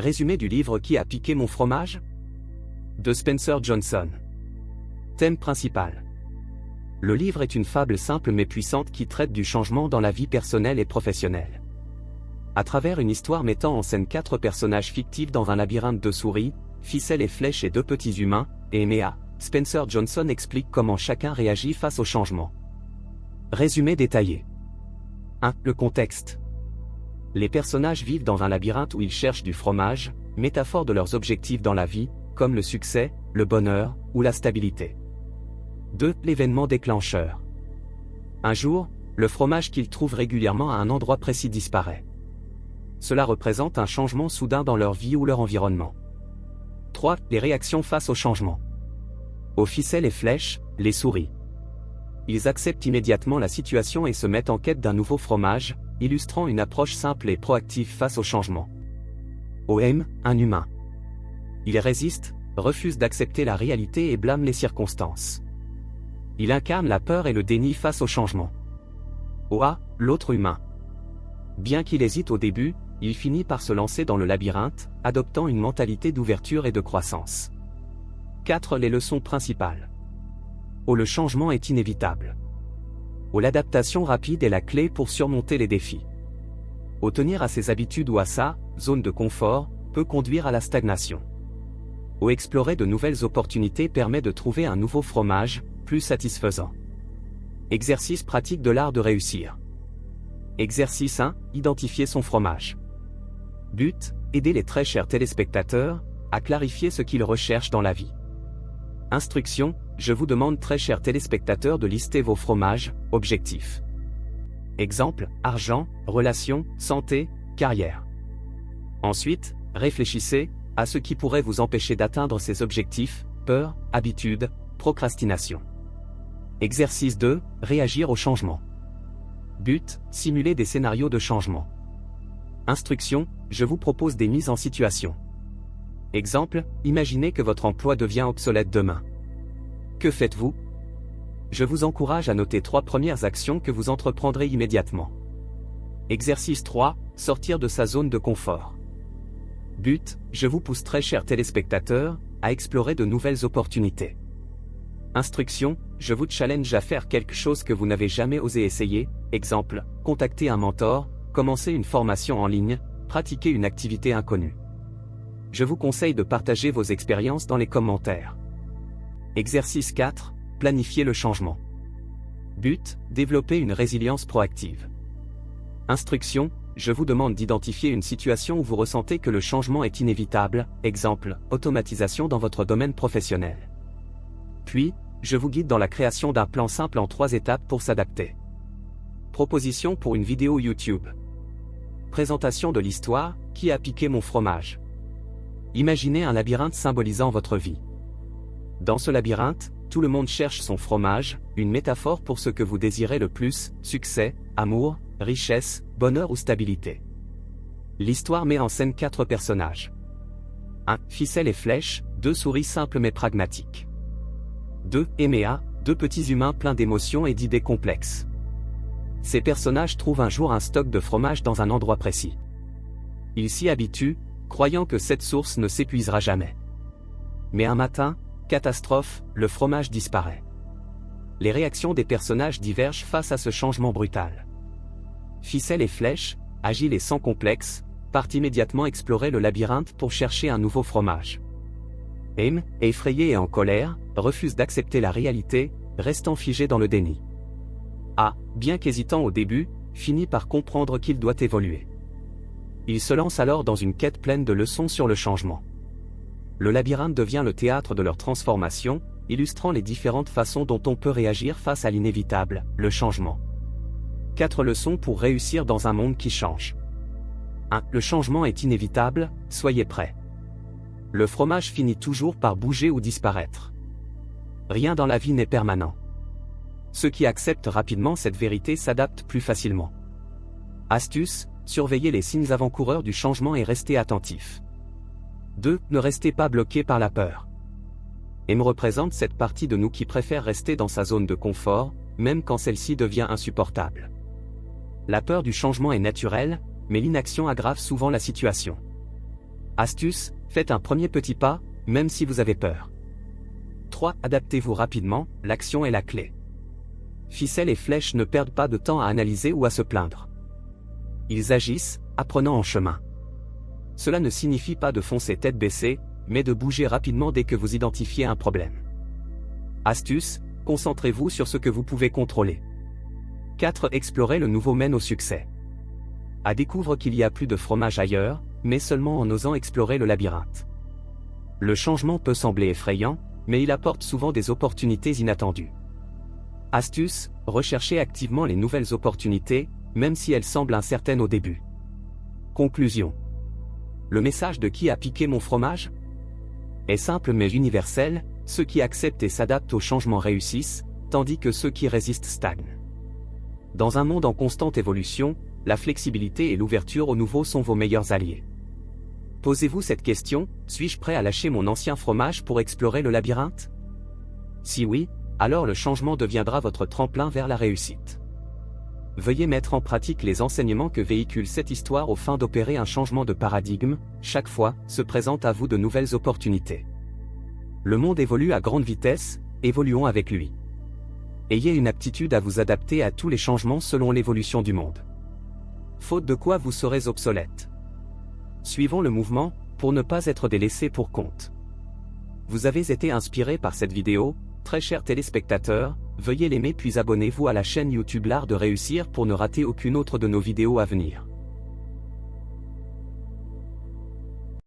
Résumé du livre Qui a piqué mon fromage? De Spencer Johnson. Thème principal. Le livre est une fable simple mais puissante qui traite du changement dans la vie personnelle et professionnelle. À travers une histoire mettant en scène 4 personnages fictifs dans un labyrinthe de souris, ficelles et flèches et 2 petits humains, et Emea, Spencer Johnson explique comment chacun réagit face au changement. Résumé détaillé. 1. Le contexte. Les personnages vivent dans un labyrinthe où ils cherchent du fromage, métaphore de leurs objectifs dans la vie, comme le succès, le bonheur ou la stabilité. 2. L'événement déclencheur. Un jour, le fromage qu'ils trouvent régulièrement à un endroit précis disparaît. Cela représente un changement soudain dans leur vie ou leur environnement. 3. Les réactions face au changement. Aux ficelles et flèches, les souris. Ils acceptent immédiatement la situation et se mettent en quête d'un nouveau fromage, illustrant une approche simple et proactive face au changement. Au M, un humain. Il résiste, refuse d'accepter la réalité et blâme les circonstances. Il incarne la peur et le déni face au changement. Au A, l'autre humain. Bien qu'il hésite au début, il finit par se lancer dans le labyrinthe, adoptant une mentalité d'ouverture et de croissance. 4. Les leçons principales. Au, le changement est inévitable. Au, l'adaptation rapide est la clé pour surmonter les défis. Au, tenir à ses habitudes ou à sa zone de confort peut conduire à la stagnation. Au, explorer de nouvelles opportunités permet de trouver un nouveau fromage, plus satisfaisant. Exercice pratique de l'art de réussir. Exercice 1. Identifier son fromage. But, aider les très chers téléspectateurs à clarifier ce qu'ils recherchent dans la vie. Instruction, je vous demande très chers téléspectateurs de lister vos fromages, objectifs. Exemple, argent, relations, santé, carrière. Ensuite, réfléchissez à ce qui pourrait vous empêcher d'atteindre ces objectifs, peur, habitude, procrastination. Exercice 2, réagir au changement. But, simuler des scénarios de changement. Instruction, je vous propose des mises en situation. Exemple, imaginez que votre emploi devient obsolète demain. Que faites-vous? Je vous encourage à noter 3 premières actions que vous entreprendrez immédiatement. Exercice 3, sortir de sa zone de confort. But, je vous pousse très chers téléspectateurs, à explorer de nouvelles opportunités. Instruction, je vous challenge à faire quelque chose que vous n'avez jamais osé essayer, exemple, contacter un mentor, commencer une formation en ligne, pratiquer une activité inconnue. Je vous conseille de partager vos expériences dans les commentaires. Exercice 4, planifier le changement. But, développer une résilience proactive. Instruction, je vous demande d'identifier une situation où vous ressentez que le changement est inévitable, exemple, automatisation dans votre domaine professionnel. Puis, je vous guide dans la création d'un plan simple en 3 étapes pour s'adapter. Proposition pour une vidéo YouTube. Présentation de l'histoire, qui a piqué mon fromage. Imaginez un labyrinthe symbolisant votre vie. Dans ce labyrinthe, tout le monde cherche son fromage, une métaphore pour ce que vous désirez le plus, succès, amour, richesse, bonheur ou stabilité. L'histoire met en scène 4 personnages. 1. Ficelle et flèche, 2 souris simples mais pragmatiques. 2. Emea, 2 petits humains pleins d'émotions et d'idées complexes. Ces personnages trouvent un jour un stock de fromage dans un endroit précis. Ils s'y habituent, croyant que cette source ne s'épuisera jamais. Mais un matin, catastrophe, le fromage disparaît. Les réactions des personnages divergent face à ce changement brutal. Ficelle et flèche, agiles et sans complexe, partent immédiatement explorer le labyrinthe pour chercher un nouveau fromage. Aim, effrayé et en colère, refuse d'accepter la réalité, restant figé dans le déni. A, bien qu'hésitant au début, finit par comprendre qu'il doit évoluer. Il se lance alors dans une quête pleine de leçons sur le changement. Le labyrinthe devient le théâtre de leur transformation, illustrant les différentes façons dont on peut réagir face à l'inévitable, le changement. 4 leçons pour réussir dans un monde qui change. 1. Le changement est inévitable, soyez prêts. Le fromage finit toujours par bouger ou disparaître. Rien dans la vie n'est permanent. Ceux qui acceptent rapidement cette vérité s'adaptent plus facilement. Astuce, surveillez les signes avant-coureurs du changement et restez attentifs. 2. Ne restez pas bloqué par la peur. M représente cette partie de nous qui préfère rester dans sa zone de confort, même quand celle-ci devient insupportable. La peur du changement est naturelle, mais l'inaction aggrave souvent la situation. Astuce, faites un premier petit pas, même si vous avez peur. 3. Adaptez-vous rapidement, l'action est la clé. Ficelle et flèche ne perdent pas de temps à analyser ou à se plaindre. Ils agissent, apprenant en chemin. Cela ne signifie pas de foncer tête baissée, mais de bouger rapidement dès que vous identifiez un problème. Astuce, concentrez-vous sur ce que vous pouvez contrôler. 4. Explorez le nouveau mène au succès. A découvre qu'il y a plus de fromage ailleurs, mais seulement en osant explorer le labyrinthe. Le changement peut sembler effrayant, mais il apporte souvent des opportunités inattendues. Astuce, recherchez activement les nouvelles opportunités, même si elles semblent incertaines au début. Conclusion. Le message de Qui a piqué mon fromage est simple mais universel, ceux qui acceptent et s'adaptent aux changements réussissent, tandis que ceux qui résistent stagnent. Dans un monde en constante évolution, la flexibilité et l'ouverture au nouveau sont vos meilleurs alliés. Posez-vous cette question, suis-je prêt à lâcher mon ancien fromage pour explorer le labyrinthe? Si oui, alors le changement deviendra votre tremplin vers la réussite. Veuillez mettre en pratique les enseignements que véhicule cette histoire aux fins d'opérer un changement de paradigme, chaque fois, se présentent à vous de nouvelles opportunités. Le monde évolue à grande vitesse, évoluons avec lui. Ayez une aptitude à vous adapter à tous les changements selon l'évolution du monde. Faute de quoi vous serez obsolète. Suivons le mouvement, pour ne pas être délaissé pour compte. Vous avez été inspiré par cette vidéo, très chers téléspectateurs, veuillez l'aimer puis abonnez-vous à la chaîne YouTube L'Art de Réussir pour ne rater aucune autre de nos vidéos à venir.